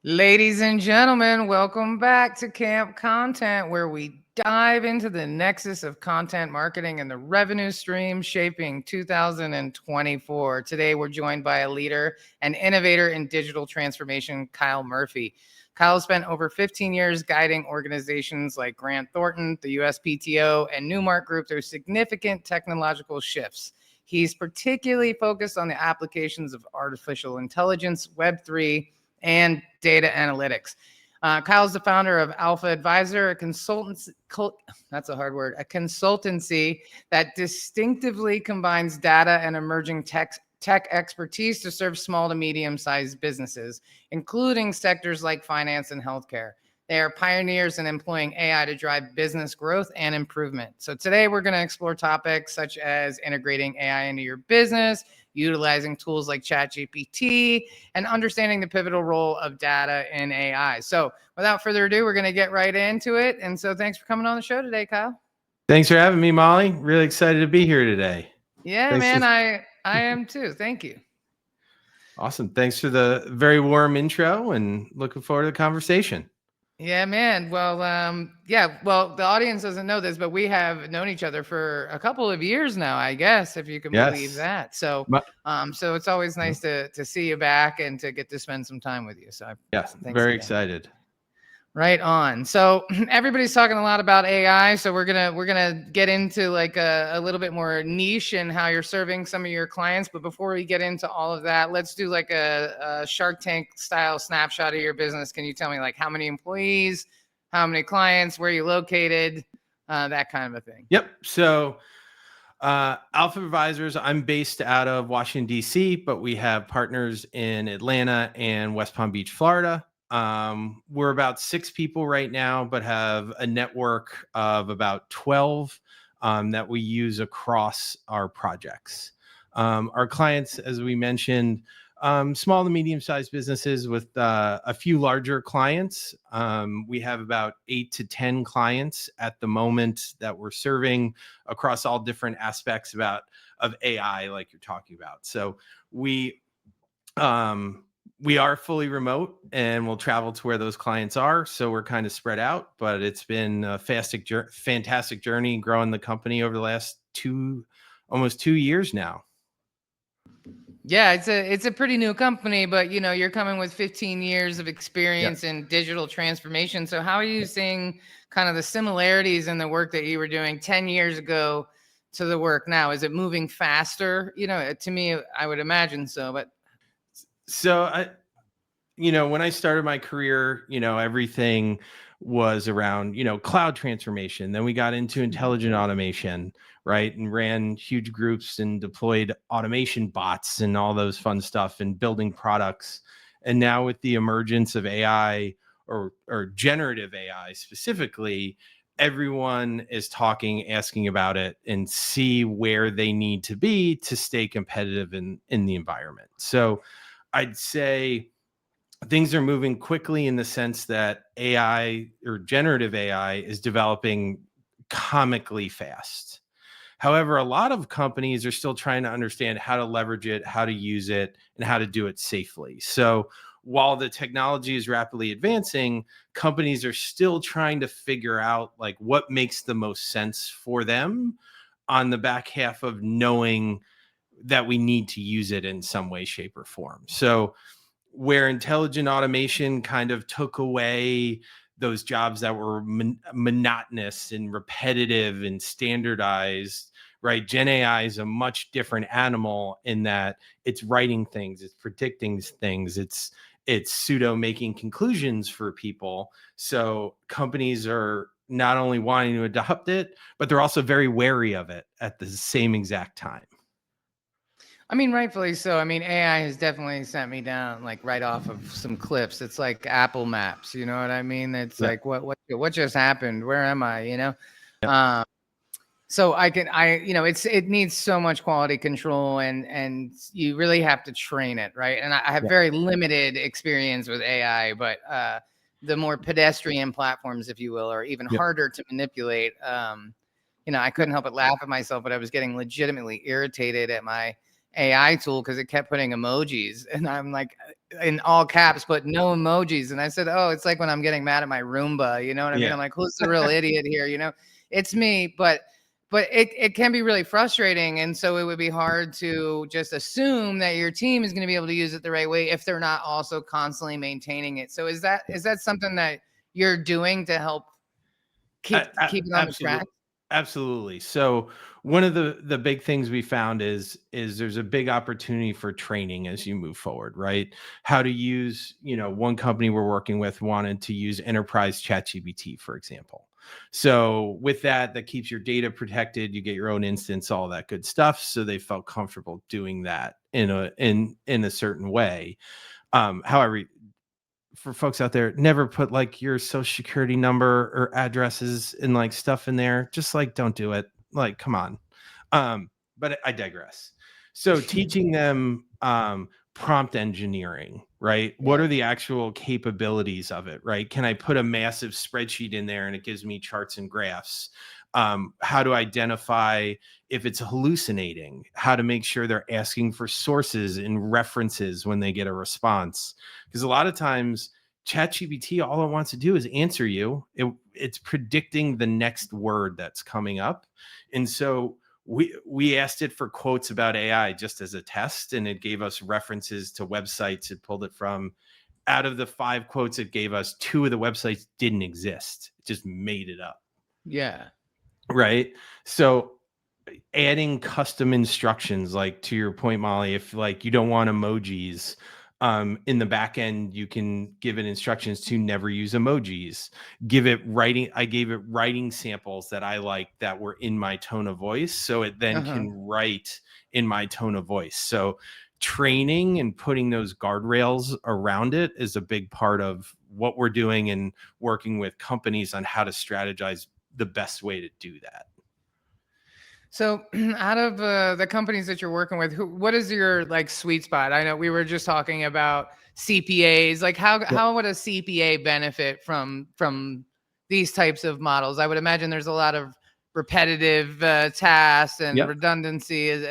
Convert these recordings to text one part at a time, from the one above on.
Ladies and gentlemen, welcome back to Camp Content, where we dive into the nexus of content marketing and the revenue stream shaping 2024. Today, we're joined by a leader and innovator in digital transformation, Kyle Murphy. Kyle spent over 15 years guiding organizations like Grant Thornton, the USPTO, and Newmark Group through significant technological shifts. He's particularly focused on the applications of artificial intelligence, Web3, and data analytics. Kyle's the founder of Alpha Advisor, a that's a hard word, a consultancy that distinctively combines data and emerging tech expertise to serve small to medium-sized businesses, including sectors like finance and healthcare. They are pioneers in employing AI to drive business growth and improvement. So today we're going to explore topics such as integrating AI into your business, utilizing tools like ChatGPT, and understanding the pivotal role of data in AI. So without further ado, we're going to get right into it. And so thanks for coming on the show today, Kyle. Thanks for having me, Molly. Really excited to be here today. Yeah, Thanks man, for, I am too. Thank you. Awesome. Thanks for the very warm intro and looking forward to the conversation. Yeah, man. Well, the audience doesn't know this, but we have known each other for a couple of years now, I guess, if you can believe Yes. that. So it's always nice to see you back and to get to spend some time with you. So Yes, thanks very again. excited. Right on. So everybody's talking a lot about AI. So we're gonna get into like a little bit more niche and how you're serving some of your clients. But before we get into all of that, let's do like a Shark Tank style snapshot of your business. Can you tell me like how many employees, how many clients, where you located, that kind of a thing? Yep. So Alpha Advisors, I'm based out of Washington, D.C., but we have partners in Atlanta and West Palm Beach, Florida. We're about 6 people right now, but have a network of about 12 that we use across our projects. Our clients, as we mentioned, small to medium-sized businesses with a few larger clients. We have about 8 to 10 clients at the moment that we're serving across all different aspects of AI, like you're talking about. So we are fully remote and we'll travel to where those clients are. So we're kind of spread out, but it's been a fantastic journey growing the company over the last almost 2 years now. Yeah, it's a pretty new company, but you know, you're coming with 15 years of experience in digital transformation. So how are you seeing kind of the similarities in the work that you were doing 10 years ago to the work now? Is it moving faster? You know, to me, I would imagine so, but so when I started my career, everything was around, cloud transformation. Then we got into intelligent automation, right? And ran huge groups and deployed automation bots and all those fun stuff and building products. And now with the emergence of AI or generative AI specifically, everyone is asking about it and see where they need to be to stay competitive in the environment. So I'd say things are moving quickly in the sense that AI or generative AI is developing comically fast. However, a lot of companies are still trying to understand how to leverage it, how to use it, and how to do it safely. So while the technology is rapidly advancing, companies are still trying to figure out like what makes the most sense for them on the back half of knowing that we need to use it in some way, shape, or form. So where intelligent automation kind of took away those jobs that were monotonous and repetitive and standardized, right? Gen AI is a much different animal in that it's writing things, it's predicting things, it's pseudo making conclusions for people. So companies are not only wanting to adopt it, but they're also very wary of it at the same exact time. I mean, rightfully so. I mean, AI has definitely sent me down like right off of some cliffs. It's like Apple Maps, you know what I mean? It's like what just happened? Where am I? You know? So it needs so much quality control and you really have to train it, right? And I have very limited experience with AI, but the more pedestrian platforms, if you will, are even harder to manipulate. I couldn't help but laugh at myself, but I was getting legitimately irritated at my AI tool because it kept putting emojis, and I'm like, in all caps, but no emojis. And I said, oh, it's like when I'm getting mad at my Roomba, you know what I mean? Yeah. I'm like, who's the real idiot here? You know, it's me, but it can be really frustrating. And so it would be hard to just assume that your team is going to be able to use it the right way if they're not also constantly maintaining it. So is that something that you're doing to help keep it on the track? Absolutely. Absolutely. So one of the big things we found is there's a big opportunity for training as you move forward, right? How to use, one company we're working with wanted to use enterprise ChatGPT, for example. So with that keeps your data protected, you get your own instance, all that good stuff. So they felt comfortable doing that in a certain way. However, for folks out there, never put like your social security number or addresses and like stuff in there. Just like don't do it. Like, come on. But I digress. So teaching them prompt engineering, right? What Yeah. are the actual capabilities of it, right? Can I put a massive spreadsheet in there and it gives me charts and graphs? How to identify if it's hallucinating, how to make sure they're asking for sources and references when they get a response. Because a lot of times, ChatGPT, all it wants to do is answer you. It's predicting the next word that's coming up. And so we asked it for quotes about AI just as a test, and it gave us references to websites it pulled it from. Out of the 5 quotes it gave us, 2 of the websites didn't exist. It just made it up. Yeah. Right. So adding custom instructions, like to your point, Molly, if like you don't want emojis, in the back end, you can give it instructions to never use emojis. I gave it writing samples that I like that were in my tone of voice. So it then Uh-huh. can write in my tone of voice. So training and putting those guardrails around it is a big part of what we're doing and working with companies on how to strategize the best way to do that. So, out of the companies that you're working with, what is your like sweet spot? I know we were just talking about CPAs. Like, how would a CPA benefit from these types of models? I would imagine there's a lot of repetitive tasks and Yep. redundancy,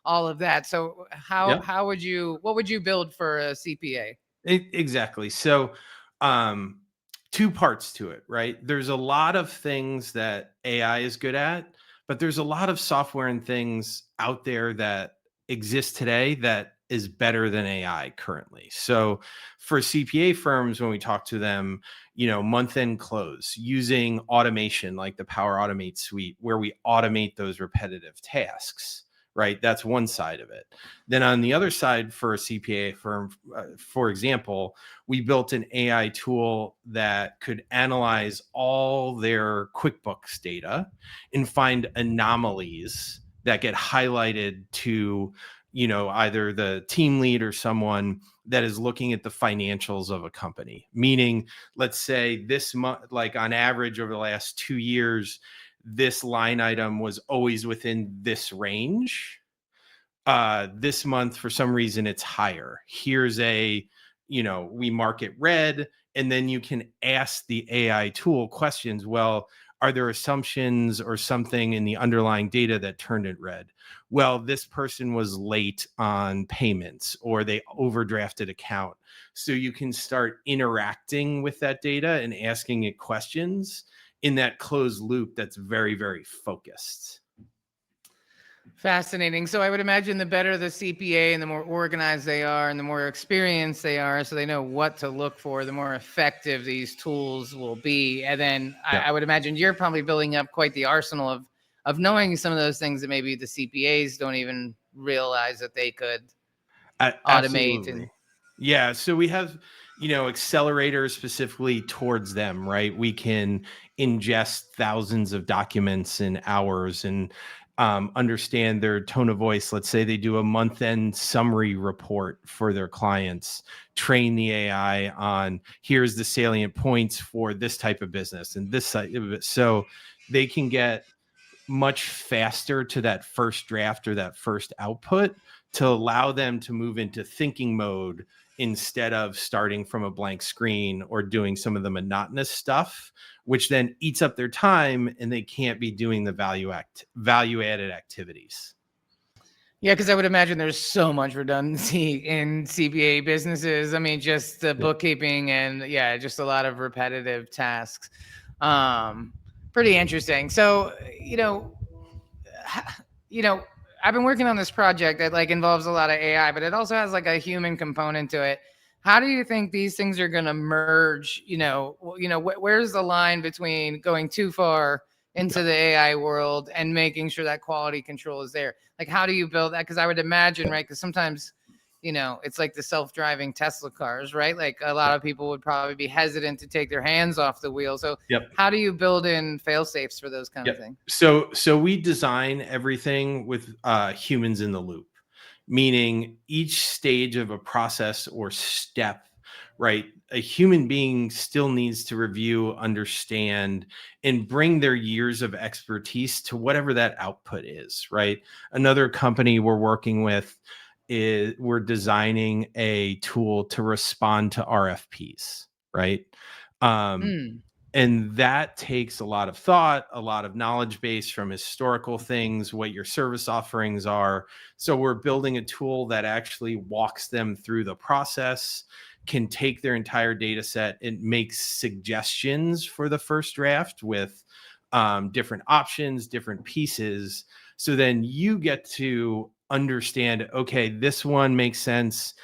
all of that. So, Yep. what would you build for a CPA? Exactly. So, um, 2 parts to it, right? There's a lot of things that AI is good at, but there's a lot of software and things out there that exist today that is better than AI currently. So, for CPA firms, when we talk to them, month-end close using automation like the Power Automate suite, where we automate those repetitive tasks, right? That's one side of it. Then on the other side, for a CPA firm, for example, we built an AI tool that could analyze all their QuickBooks data and find anomalies that get highlighted to, either the team lead or someone that is looking at the financials of a company. Meaning, let's say this month, like on average over the last 2 years, this line item was always within this range. This month for some reason it's higher. Here's we mark it red, and then you can ask the AI tool questions. Well, are there assumptions or something in the underlying data that turned it red? Well, this person was late on payments or they overdrafted account. So you can start interacting with that data and asking it questions in that closed loop that's very, very focused. Fascinating. So I would imagine the better the CPA and the more organized they are and the more experienced they are, so they know what to look for, the more effective these tools will be. And then Yeah. I would imagine you're probably building up quite the arsenal of knowing some of those things that maybe the CPAs don't even realize that they could automate. And Absolutely. Yeah. So we have, accelerators specifically towards them, right? We can ingest thousands of documents in hours and understand their tone of voice. Let's say they do a month end summary report for their clients, train the AI on here's the salient points for this type of business and this side of it. So they can get much faster to that first draft or that first output to allow them to move into thinking mode instead of starting from a blank screen or doing some of the monotonous stuff, which then eats up their time and they can't be doing the value added activities. Yeah, because I would imagine there's so much redundancy in CPA businesses. I mean, just the Yeah. bookkeeping and yeah, just a lot of repetitive tasks. Um, Pretty interesting. So, you know, I've been working on this project that like involves a lot of AI, but it also has like a human component to it. How do you think these things are going to merge? Where's the line between going too far into the AI world and making sure that quality control is there? Like, how do you build that? Because I would imagine, right? Because sometimes, it's like the self-driving Tesla cars, right? Like a lot of people would probably be hesitant to take their hands off the wheel. So, Yep. how do you build in fail safes for those kind of Yep. things? So we design everything with humans in the loop, meaning each stage of a process or step, right? A human being still needs to review, understand, and bring their years of expertise to whatever that output is, right? Another company we're working with is we're designing a tool to respond to RFPs, right? Um, Hmm. and that takes a lot of thought, a lot of knowledge base from historical things, what your service offerings are. So we're building a tool that actually walks them through the process, can take their entire data set and makes suggestions for the first draft with different options, different pieces. So then you get to understand, okay, this one makes sense.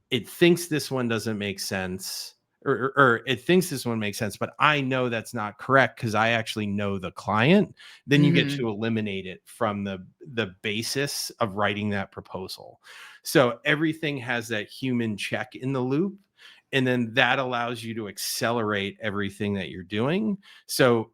It thinks this one doesn't make sense, or it thinks this one makes sense, but I know that's not correct because I actually know the client. Then you get Mm-hmm. to eliminate it from the basis of writing that proposal. So everything has that human check in the loop, and then that allows you to accelerate everything that you're doing. So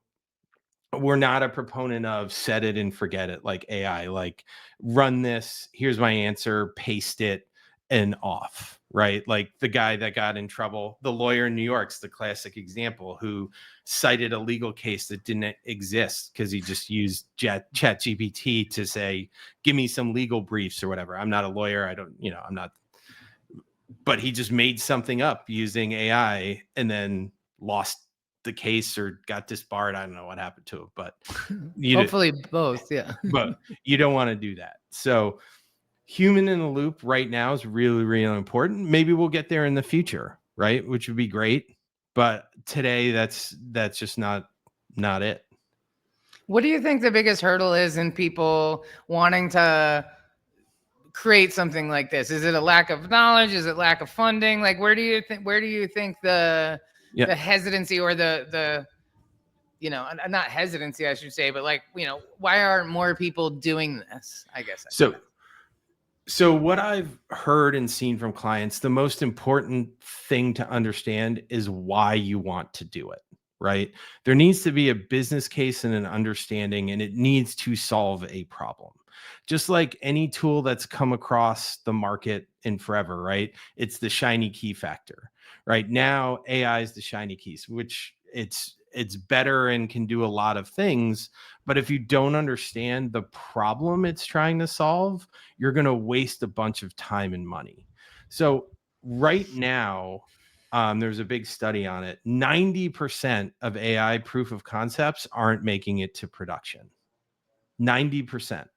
we're not a proponent of set it and forget it like AI, like run this, here's my answer, paste it and off, right? Like the guy that got in trouble, the lawyer in New York's the classic example, who cited a legal case that didn't exist because he just used chat GPT to say, give me some legal briefs or whatever. I'm not a lawyer. I don't, I'm not, but he just made something up using AI and then lost the case or got disbarred. I don't know what happened to it, but you Hopefully both. Yeah. but you don't want to do that. So human in the loop right now is really, really important. Maybe we'll get there in the future, right? Which would be great. But today that's just not it. What do you think the biggest hurdle is in people wanting to create something like this? Is it a lack of knowledge? Is it lack of funding? Like where do you think Yeah. the hesitancy or the not hesitancy I should say, but like, why aren't more people doing this? I guess I should So ask. So what I've heard and seen from clients, the most important thing to understand is why you want to do it, right? There needs to be a business case and an understanding, and it needs to solve a problem. Just like any tool that's come across the market in forever, right? It's the shiny key factor. Right now, AI is the shiny keys, which it's better and can do a lot of things. But if you don't understand the problem it's trying to solve, you're going to waste a bunch of time and money. So right now, there's a big study on it. 90% of AI proof of concepts aren't making it to production. 90%,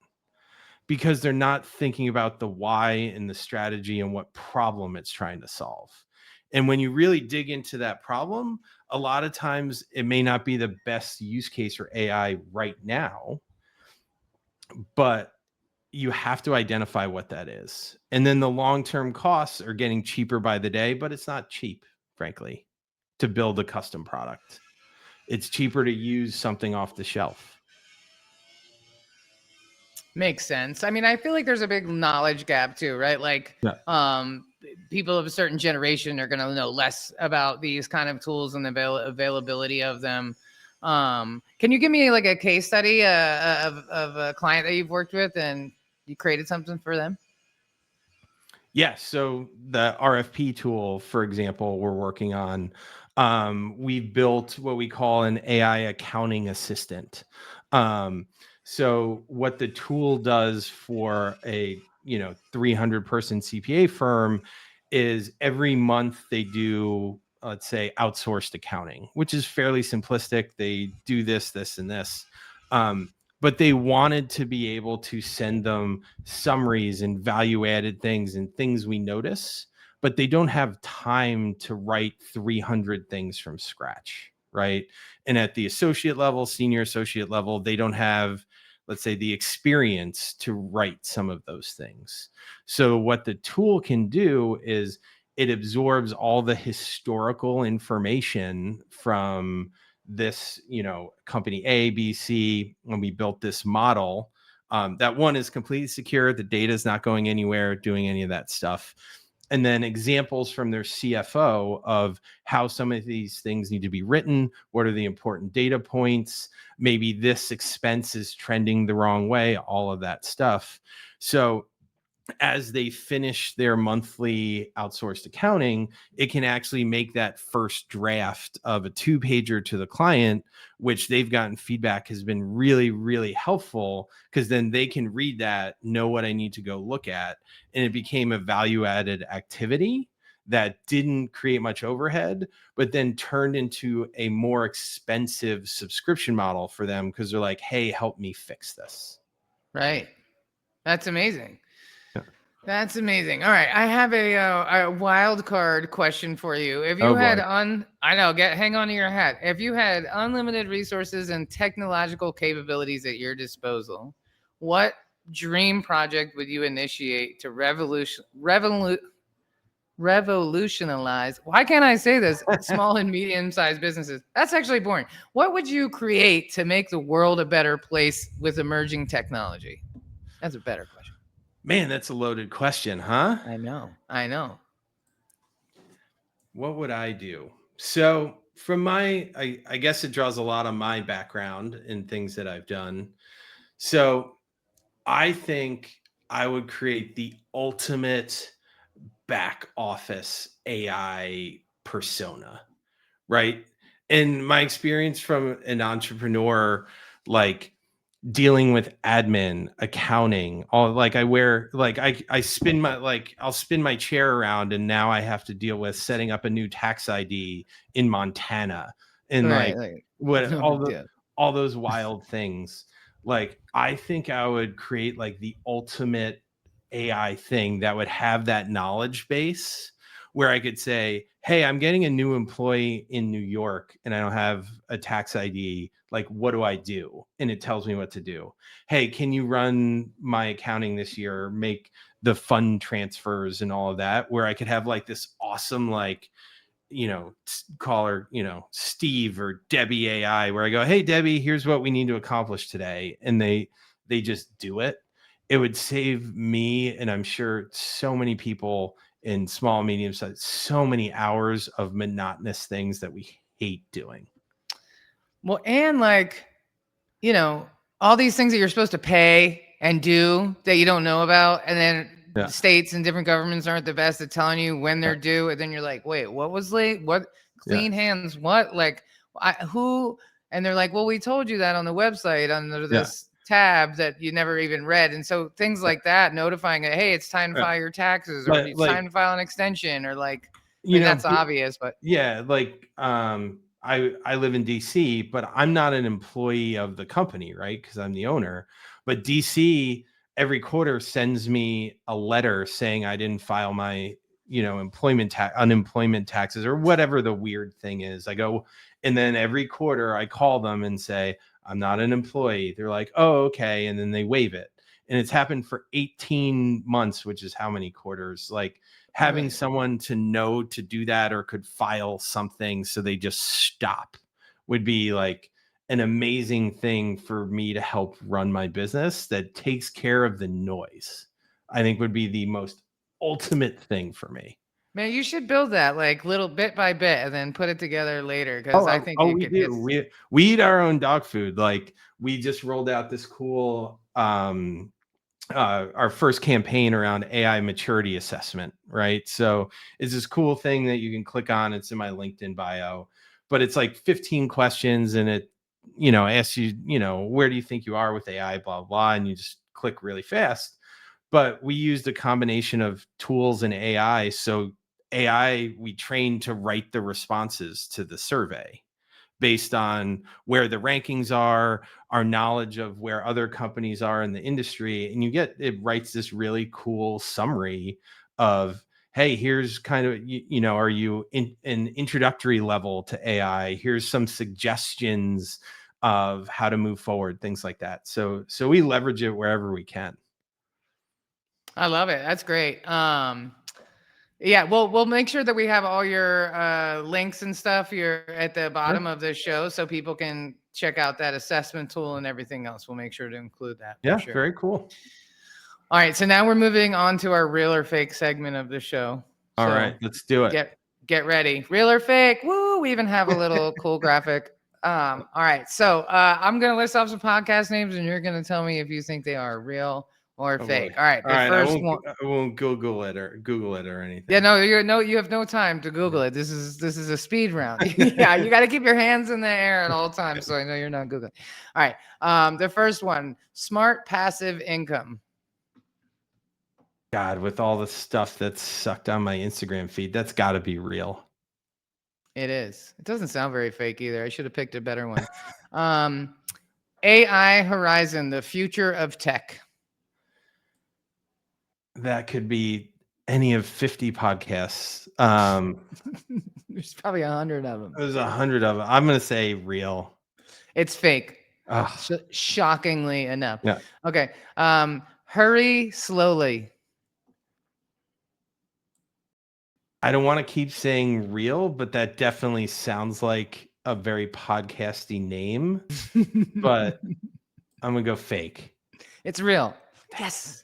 because they're not thinking about the why and the strategy and what problem it's trying to solve. And when you really dig into that problem, a lot of times it may not be the best use case for AI right now, but you have to identify what that is. And then the long-term costs are getting cheaper by the day, but it's not cheap, frankly, to build a custom product. It's cheaper to use something off the shelf. Makes sense. I mean, I feel like there's a big knowledge gap too, right? Like, Yeah. people of a certain generation are going to know less about these kind of tools and the availability of them. Can you give me like a case study of a client that you've worked with and you created something for them? Yes. So the RFP tool, for example, we're working on, we've built what we call an AI accounting assistant. Um, so what the tool does for a 300 person CPA firm is every month they do, let's say, outsourced accounting, which is fairly simplistic. They do this, this, and this. but they wanted to be able to send them summaries and value added things and things we notice, but they don't have time to write 300 things from scratch, right? And at the associate level, senior associate level, they don't have, let's say, the experience to write some of those things. So what the tool can do is it absorbs all the historical information from this, company A, B, C, when we built this model. That one is completely secure. The data is not going anywhere, doing any of that stuff. And then examples from their CFO of how some of these things need to be written. What are the important data points? Maybe this expense is trending the wrong way, all of that stuff. So as they finish their monthly outsourced accounting, it can actually make that first draft of a 2-pager to the client, which they've gotten feedback has been really, really helpful, because then they can read that, know what I need to go look at. And it became a value added activity that didn't create much overhead, but then turned into a more expensive subscription model for them, because they're like, hey, help me fix this. Right. That's amazing. That's amazing. All right, I have a wild card question for you. If you Oh had boy. hang on to your hat. If you had unlimited resources and technological capabilities at your disposal, what dream project would you initiate to revolutionize? Why can't I say this? Small and medium-sized businesses. That's actually boring. What would you create to make the world a better place with emerging technology? That's a better question. Man, that's a loaded question, huh? I know. I know. What would I do? So, from I guess it draws a lot on my background and things that I've done. So, I think I would create the ultimate back office AI persona, right? And my experience from an entrepreneur, like dealing with admin, accounting, all, like I wear, like I spin my, like I'll spin my chair around and now I have to deal with setting up a new tax ID in Montana, and Right. like Like, what no big deal. all those wild things. Like I think I would create like the ultimate AI thing that would have that knowledge base, where I could say, hey, I'm getting a new employee in New York and I don't have a tax ID. Like, what do I do? And it tells me what to do. Hey, can you run my accounting this year, make the fund transfers and all of that, where I could have like this awesome, like, call her, Steve or Debbie AI, where I go, hey, Debbie, here's what we need to accomplish today. And they just do it. It would save me, and I'm sure so many people in small, medium size, so many hours of monotonous things that we hate doing. Well, and like, you know, all these things that you're supposed to pay and do that you don't know about, and then Yeah. states and different governments aren't the best at telling you when Yeah. they're due, and then you're like, wait, what was late? What Yeah. clean hands? What like who? And they're like, well, we told you that on the website under Yeah. this tab that you never even read, and so things Yeah. like that, notifying it, hey, it's time to Yeah. file your taxes, or But it's like, time to file an extension, or like, I mean, that's obvious, but yeah, like I live in DC, but I'm not an employee of the company, right? Because I'm the owner. But DC every quarter sends me a letter saying I didn't file my, unemployment taxes or whatever the weird thing is. I go, and then every quarter I call them and say, I'm not an employee. They're like, oh, okay. And then they waive it. And it's happened for 18 months, which is how many quarters? Like, having right. someone to know to do that or could file something so they just stop would be like an amazing thing for me to help run my business that takes care of the noise. I think would be the most ultimate thing for me. Man, you should build that like little bit by bit and then put it together later because I think it We could do. hit. We eat our own dog food. Like we just rolled out this cool our first campaign around AI maturity assessment, right? So it's this cool thing that you can click on. It's in my LinkedIn bio, but it's like 15 questions and it, asks you, where do you think you are with AI, blah, blah, and you just click really fast. But we used a combination of tools and AI. So AI, we trained to write the responses to the survey. based on where the rankings are, our knowledge of where other companies are in the industry. And it writes this really cool summary of, hey, here's kind of, are you in an introductory level to AI? Here's some suggestions of how to move forward, things like that. So we leverage it wherever we can. I love it. That's great. Yeah, we'll make sure that we have all your links and stuff here at the bottom of this show so people can check out that assessment tool and everything else. We'll make sure to include that. Yeah, sure. Very cool. All right, so now we're moving on to our real or fake segment of the show. All right, let's do it. Get ready. Real or fake? Woo! We even have a little cool graphic. All right, so I'm gonna list off some podcast names, and you're gonna tell me if you think they are real or fake. Boy. All right, first one. I won't Google it or anything. Yeah, no, you have no time to Google it. This is a speed round. Yeah, you got to keep your hands in the air at all times, so I know you're not Googling. All right, the first one: smart passive income. God, with all the stuff that's sucked on my Instagram feed, that's got to be real. It is. It doesn't sound very fake either. I should have picked a better one. AI Horizon, the future of tech. That could be any of 50 podcasts. There's probably 100 of them. There's 100 of them. I'm going to say real. It's fake. Shockingly enough. Yeah. Okay. Hurry slowly. I don't want to keep saying real, but that definitely sounds like a very podcasty name. But I'm gonna go fake. It's real. Yes.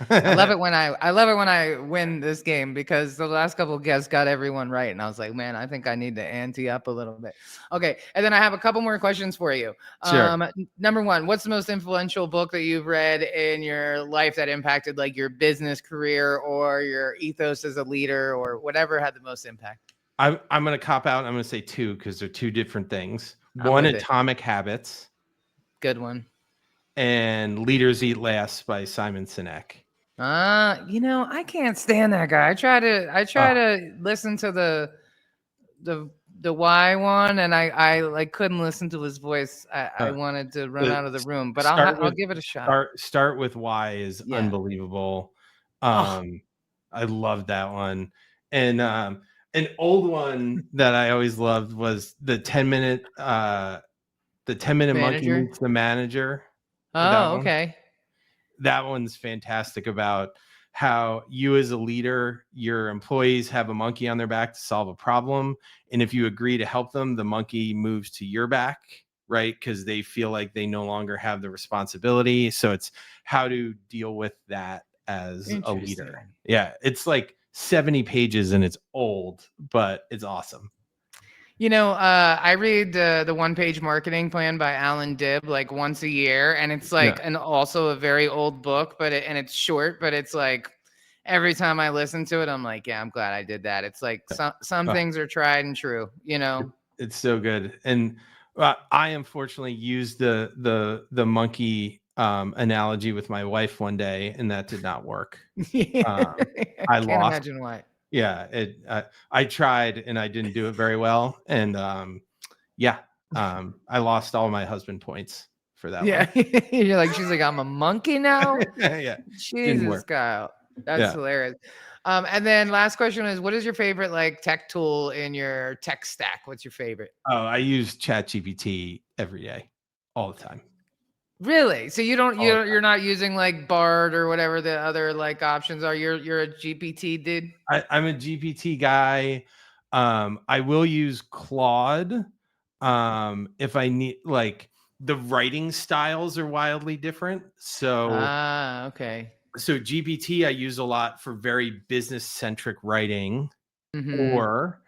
I love it when I win this game because the last couple of guests got everyone right, and I was like, man, I think I need to ante up a little bit. Okay, and then I have a couple more questions for you. Sure. Number one, what's the most influential book that you've read in your life that impacted like your business career or your ethos as a leader or whatever had the most impact? I'm gonna cop out. I'm gonna say two because they're two different things. One, Atomic Habits. Good one. And Leaders Eat Last by Simon Sinek. I can't stand that guy. I try to listen to the why one, and I like couldn't listen to his voice. I wanted to run out of the room, but I'll give it a shot. Start with Why is unbelievable. I love that one. And an old one that I always loved was the 10-minute Monkey Meets the Manager. Oh, okay. That one's fantastic about how you as a leader, your employees have a monkey on their back to solve a problem. And if you agree to help them, the monkey moves to your back, right? Because they feel like they no longer have the responsibility. So it's how to deal with that as a leader. Yeah, it's like 70 pages and it's old, but it's awesome. I read the one-page marketing plan by Alan Dibb like once a year, and it's like also a very old book, and it's short, but it's like every time I listen to it, I'm like, yeah, I'm glad I did that. It's like some things are tried and true, It's so good. And I unfortunately used the monkey analogy with my wife one day, and that did not work. I can't imagine why. Yeah, I tried and I didn't do it very well, and I lost all my husband points for that. Yeah, you're like, she's like, I'm a monkey now. Yeah, Jesus, Kyle, that's hilarious. And then last question is, what is your favorite like tech tool in your tech stack? What's your favorite? Oh, I use ChatGPT every day, all the time. Really? So you're not using like Bard or whatever the other like options are. You're a GPT dude. I'm a GPT guy. I will use Claude if I need, like, the writing styles are wildly different. So okay. So GPT I use a lot for very business centric writing, or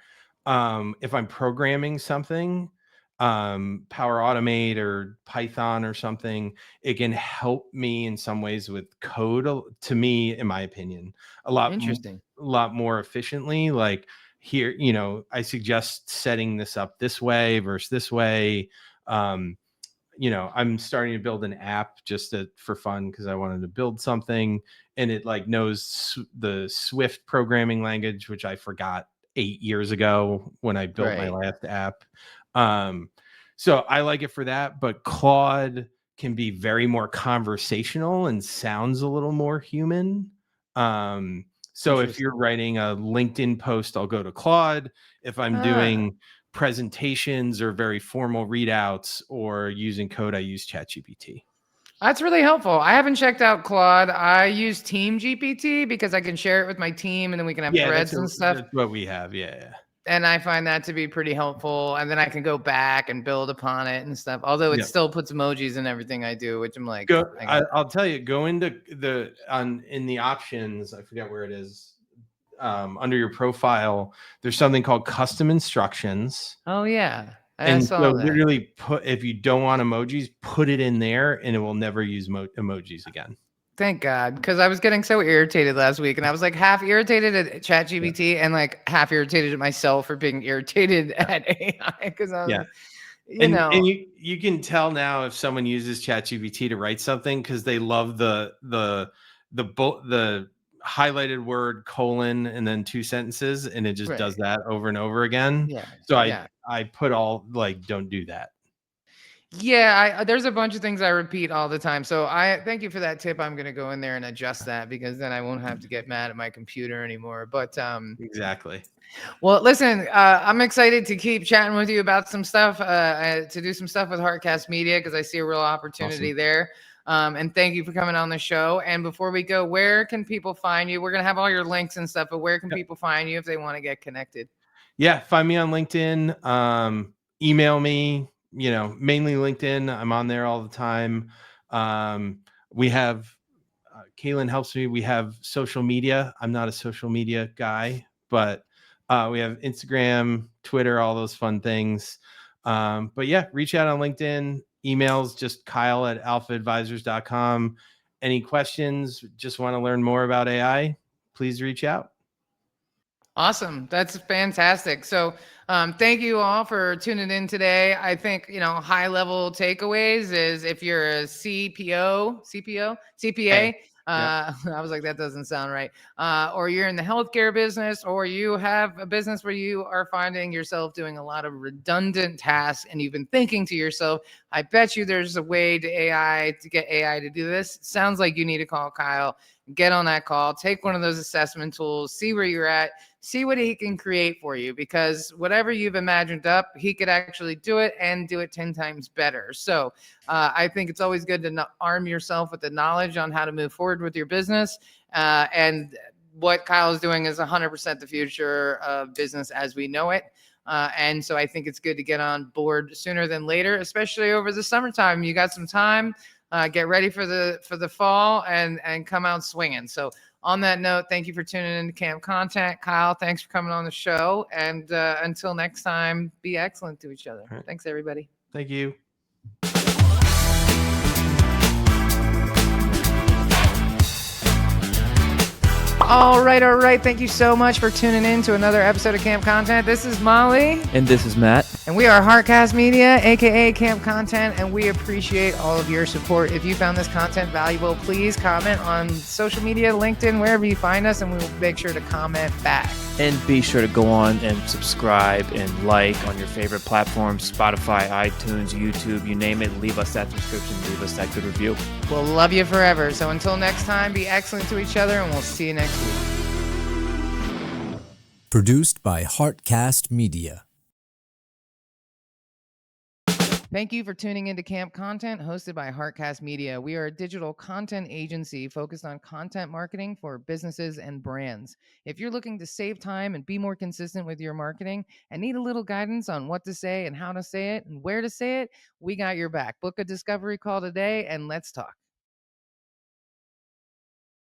if I'm programming something, Power Automate or Python or something, it can help me in some ways with code, to me, in my opinion, a lot more efficiently. Like here, I suggest setting this up this way versus this way. I'm starting to build an app just for fun because I wanted to build something, and it like knows the Swift programming language, which I forgot 8 years ago when I built my last app. So I like it for that, but Claude can be very more conversational and sounds a little more human. So if you're Interesting. writing a LinkedIn post, I'll go to Claude. If I'm Ah, doing presentations or very formal readouts or using code, I use ChatGPT. that's really helpful. I haven't checked out Claude. I use Team GPT because I can share it with my team and then we can have Yeah, threads and stuff. that's what we have. Yeah. And I find that to be pretty helpful. And then I can go back and build upon it and stuff. Although it Yeah. still puts emojis in everything I do, which I'm like, Go. I got I'll tell you. Go into in the options. I forget where it is. Under your profile, there's something called custom instructions. oh yeah. I And so saw that. literally if you don't want emojis, put it in there and it will never use emojis again. Thank God. Because I was getting so irritated last week. And I was like half irritated at Yeah. ChatGPT and like half irritated at myself for being irritated Yeah. at AI. Because I Yeah. was, you And know, you can tell now if someone uses ChatGPT to write something because they love the highlighted word colon and then two sentences and it just does right. that over and over again. Yeah. So Yeah. I put all like don't do that. Yeah, there's a bunch of things I repeat all the time. So I thank you for that tip. I'm gonna go in there and adjust that because then I won't have to get mad at my computer anymore. But Exactly. well, listen, I'm excited to keep chatting with you about some stuff, to do some stuff with Heartcast Media because I see a real opportunity Awesome. there. And thank you for coming on the show. And before we go, where can people find you? We're gonna have all your links and stuff, but where can people find you if they want to get connected? Yeah, find me on LinkedIn. Email me. Mainly LinkedIn. I'm on there all the time. We have Kaylin helps me. We have social media. I'm not a social media guy, but we have Instagram, Twitter, all those fun things. But yeah, reach out on LinkedIn. Emails just kyle@alphaadvisors.com. Any questions? Just want to learn more about AI? Please reach out. Awesome. That's fantastic. So, thank you all for tuning in today. I think, high level takeaways is if you're a Hey. CPA, Yep. I was like, that doesn't sound right. Or you're in the healthcare business, or you have a business where you are finding yourself doing a lot of redundant tasks and you've been thinking to yourself, I bet you there's a way to get AI to do this. Sounds like you need to call Kyle, get on that call, take one of those assessment tools, see where you're at, see what he can create for you because whatever you've imagined up, he could actually do it and do it 10 times better. So I think it's always good to arm yourself with the knowledge on how to move forward with your business. And what Kyle is doing is 100% the future of business as we know it. And so I think it's good to get on board sooner than later, especially over the summertime. You got some time. Get ready for the fall and come out swinging. So on that note, thank you for tuning in to Camp Content. Kyle, thanks for coming on the show. And until next time, be excellent to each other. All right. Thanks, everybody. Thank you. All right, all right. Thank you so much for tuning in to another episode of Camp Content. This is Molly. And this is Matt. And we are Heartcast Media, aka Camp Content, and we appreciate all of your support. If you found this content valuable, please comment on social media, LinkedIn, wherever you find us, and we will make sure to comment back. And be sure to go on and subscribe and like on your favorite platforms, Spotify, iTunes, YouTube, you name it. Leave us that subscription, leave us that good review. We'll love you forever. So until next time, be excellent to each other, and we'll see you next week. Produced by Heartcast Media. Thank you for tuning into Camp Content, hosted by Heartcast Media. We are a digital content agency focused on content marketing for businesses and brands. If you're looking to save time and be more consistent with your marketing and need a little guidance on what to say and how to say it and where to say it, we got your back. Book a discovery call today and let's talk.